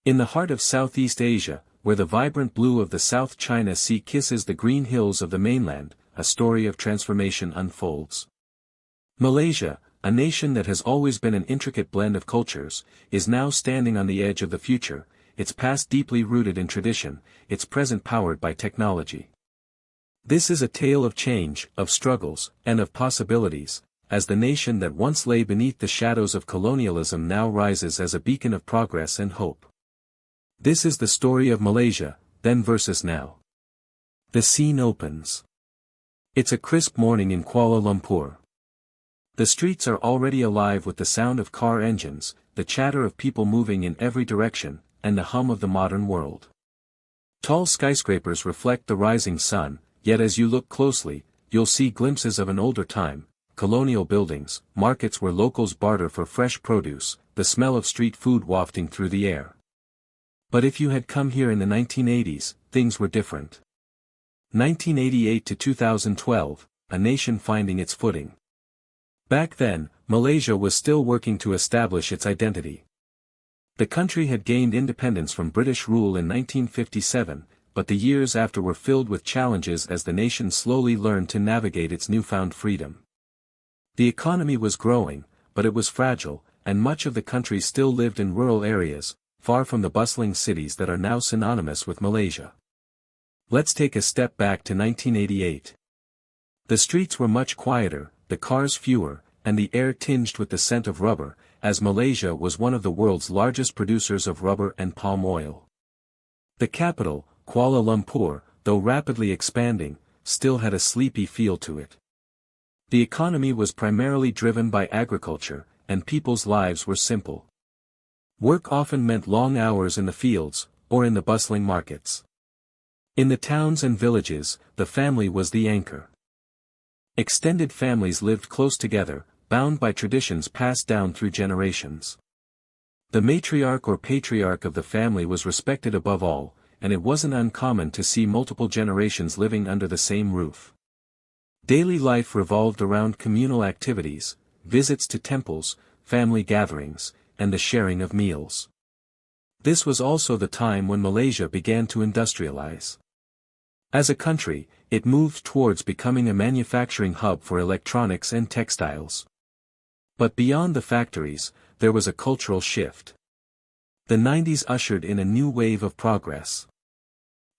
In the heart of Southeast Asia, where the vibrant blue of the South China Sea kisses the green hills of the mainland, a story of transformation unfolds. Malaysia, a nation that has always been an intricate blend of cultures, is now standing on the edge of the future, its past deeply rooted in tradition, its present powered by technology. This is a tale of change, of struggles, and of possibilities, as the nation that once lay beneath the shadows of colonialism now rises as a beacon of progress and hope. This is the story of Malaysia, then versus now. The scene opens. It's a crisp morning in Kuala Lumpur. The streets are already alive with the sound of car engines, the chatter of people moving in every direction, and the hum of the modern world. Tall skyscrapers reflect the rising sun, yet as you look closely, you'll see glimpses of an older time, colonial buildings, markets where locals barter for fresh produce, the smell of street food wafting through the air. But if you had come here in the 1980s, things were different. 1988 to 2012, a nation finding its footing. Back then, Malaysia was still working to establish its identity. The country had gained independence from British rule in 1957, but the years after were filled with challenges as the nation slowly learned to navigate its newfound freedom. The economy was growing, but it was fragile, and much of the country still lived in rural areas, far from the bustling cities that are now synonymous with Malaysia. Let's take a step back to 1988. The streets were much quieter, the cars fewer, and the air tinged with the scent of rubber, as Malaysia was one of the world's largest producers of rubber and palm oil. The capital, Kuala Lumpur, though rapidly expanding, still had a sleepy feel to it. The economy was primarily driven by agriculture, and people's lives were simple. Work often meant long hours in the fields, or in the bustling markets. In the towns and villages, the family was the anchor. Extended families lived close together, bound by traditions passed down through generations. The matriarch or patriarch of the family was respected above all, and it wasn't uncommon to see multiple generations living under the same roof. Daily life revolved around communal activities, visits to temples, family gatherings, and the sharing of meals. This was also the time when Malaysia began to industrialize. As a country, it moved towards becoming a manufacturing hub for electronics and textiles. But beyond the factories, there was a cultural shift. The 90s ushered in a new wave of progress.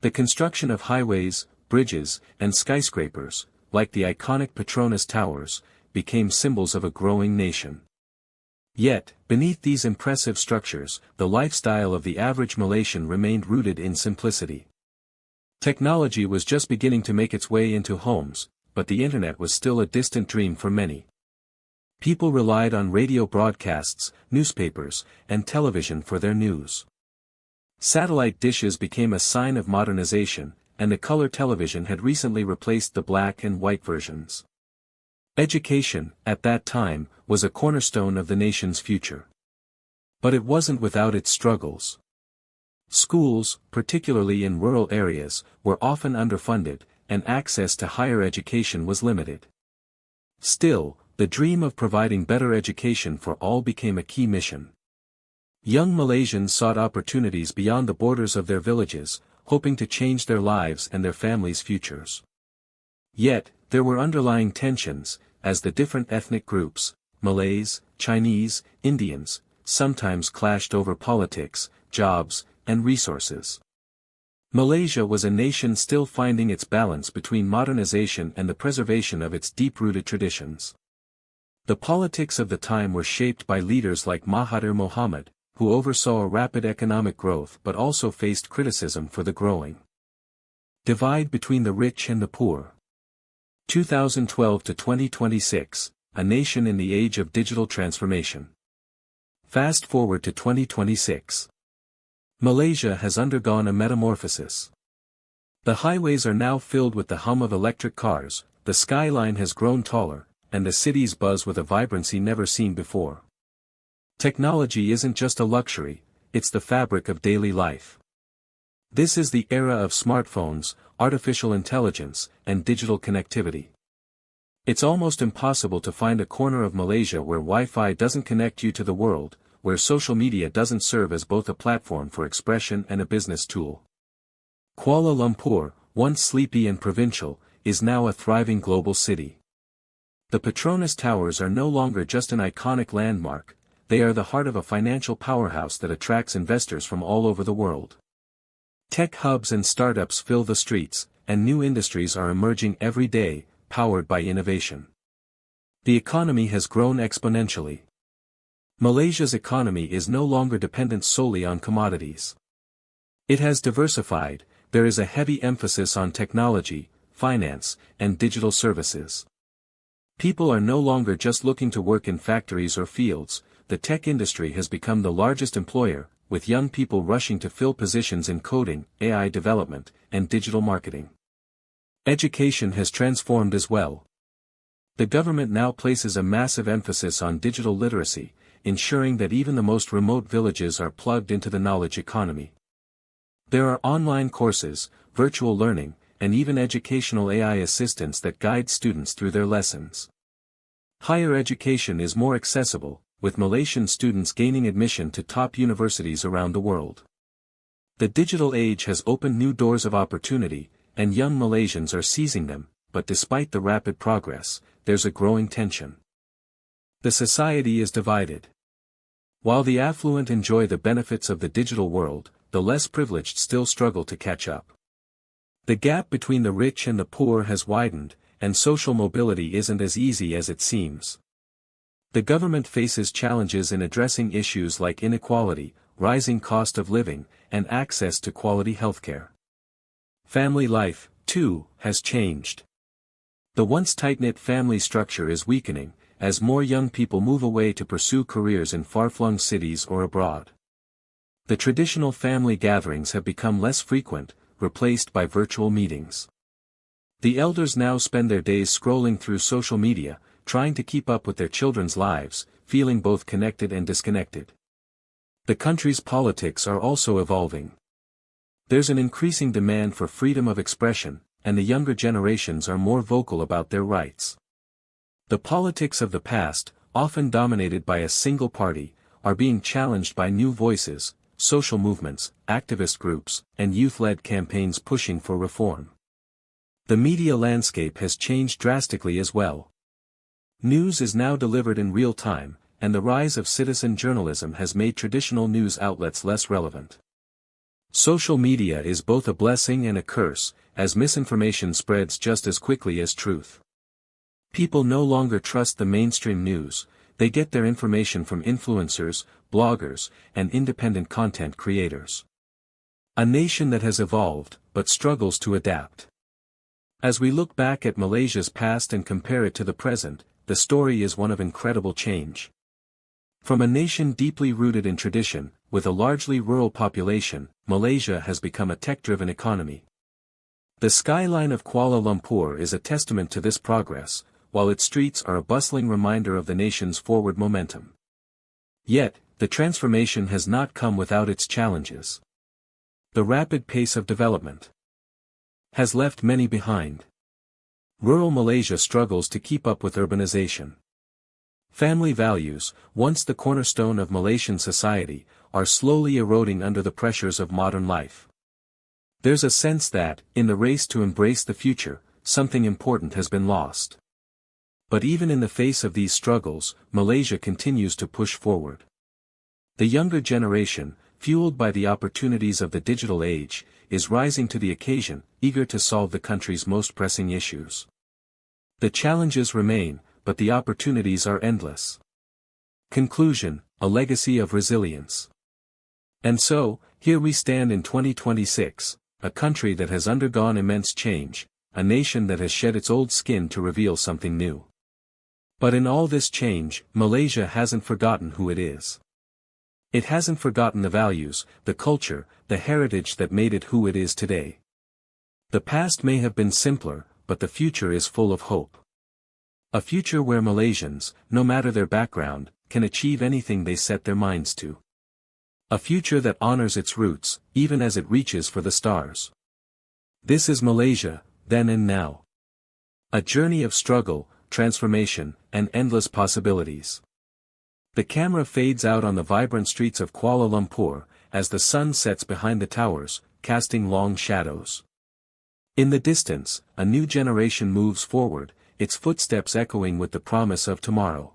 The construction of highways, bridges, and skyscrapers, like the iconic Petronas Towers, became symbols of a growing nation. Yet, beneath these impressive structures, the lifestyle of the average Malaysian remained rooted in simplicity. Technology was just beginning to make its way into homes, but the internet was still a distant dream for many. People relied on radio broadcasts, newspapers, and television for their news. Satellite dishes became a sign of modernization, and the color television had recently replaced the black and white versions. Education, at that time, was a cornerstone of the nation's future. But it wasn't without its struggles. Schools, particularly in rural areas, were often underfunded, and access to higher education was limited. Still, the dream of providing better education for all became a key mission. Young Malaysians sought opportunities beyond the borders of their villages, hoping to change their lives and their families' futures. Yet, there were underlying tensions, as the different ethnic groups, Malays, Chinese, Indians, sometimes clashed over politics, jobs, and resources. Malaysia was a nation still finding its balance between modernization and the preservation of its deep-rooted traditions. The politics of the time were shaped by leaders like Mahathir Mohamad, who oversaw a rapid economic growth but also faced criticism for the growing divide between the rich and the poor. 2012 to 2026, a nation in the age of digital transformation. Fast forward to 2026. Malaysia has undergone a metamorphosis. The highways are now filled with the hum of electric cars, the skyline has grown taller, and the cities buzz with a vibrancy never seen before. Technology isn't just a luxury, it's the fabric of daily life. This is the era of smartphones, artificial intelligence, and digital connectivity. It's almost impossible to find a corner of Malaysia where Wi-Fi doesn't connect you to the world, where social media doesn't serve as both a platform for expression and a business tool. Kuala Lumpur, once sleepy and provincial, is now a thriving global city. The Petronas Towers are no longer just an iconic landmark, they are the heart of a financial powerhouse that attracts investors from all over the world. Tech hubs and startups fill the streets, and new industries are emerging every day, powered by innovation. The economy has grown exponentially. Malaysia's economy is no longer dependent solely on commodities. It has diversified, there is a heavy emphasis on technology, finance, and digital services. People are no longer just looking to work in factories or fields, the tech industry has become the largest employer, with young people rushing to fill positions in coding, AI development, and digital marketing. Education has transformed as well. The government now places a massive emphasis on digital literacy, ensuring that even the most remote villages are plugged into the knowledge economy. There are online courses, virtual learning, and even educational AI assistants that guide students through their lessons. Higher education is more accessible, with Malaysian students gaining admission to top universities around the world. The digital age has opened new doors of opportunity, and young Malaysians are seizing them, but despite the rapid progress, there's a growing tension. The society is divided. While the affluent enjoy the benefits of the digital world, the less privileged still struggle to catch up. The gap between the rich and the poor has widened, and social mobility isn't as easy as it seems. The government faces challenges in addressing issues like inequality, rising cost of living, and access to quality healthcare. Family life, too, has changed. The once tight-knit family structure is weakening, as more young people move away to pursue careers in far-flung cities or abroad. The traditional family gatherings have become less frequent, replaced by virtual meetings. The elders now spend their days scrolling through social media, trying to keep up with their children's lives, feeling both connected and disconnected. The country's politics are also evolving. There's an increasing demand for freedom of expression, and the younger generations are more vocal about their rights. The politics of the past, often dominated by a single party, are being challenged by new voices, social movements, activist groups, and youth-led campaigns pushing for reform. The media landscape has changed drastically as well. News is now delivered in real time, and the rise of citizen journalism has made traditional news outlets less relevant. Social media is both a blessing and a curse, as misinformation spreads just as quickly as truth. People no longer trust the mainstream news, they get their information from influencers, bloggers, and independent content creators. A nation that has evolved, but struggles to adapt. As we look back at Malaysia's past and compare it to the present, the story is one of incredible change. From a nation deeply rooted in tradition, with a largely rural population, Malaysia has become a tech-driven economy. The skyline of Kuala Lumpur is a testament to this progress, while its streets are a bustling reminder of the nation's forward momentum. Yet, the transformation has not come without its challenges. The rapid pace of development has left many behind. Rural Malaysia struggles to keep up with urbanization. Family values, once the cornerstone of Malaysian society, are slowly eroding under the pressures of modern life. There's a sense that, in the race to embrace the future, something important has been lost. But even in the face of these struggles, Malaysia continues to push forward. The younger generation, fueled by the opportunities of the digital age, is rising to the occasion, eager to solve the country's most pressing issues. The challenges remain, but the opportunities are endless. Conclusion: a legacy of resilience. And so, here we stand in 2026, a country that has undergone immense change, a nation that has shed its old skin to reveal something new. But in all this change, Malaysia hasn't forgotten who it is. It hasn't forgotten the values, the culture, the heritage that made it who it is today. The past may have been simpler, but the future is full of hope. A future where Malaysians, no matter their background, can achieve anything they set their minds to. A future that honors its roots, even as it reaches for the stars. This is Malaysia, then and now. A journey of struggle, transformation, and endless possibilities. The camera fades out on the vibrant streets of Kuala Lumpur, as the sun sets behind the towers, casting long shadows. In the distance, a new generation moves forward, its footsteps echoing with the promise of tomorrow.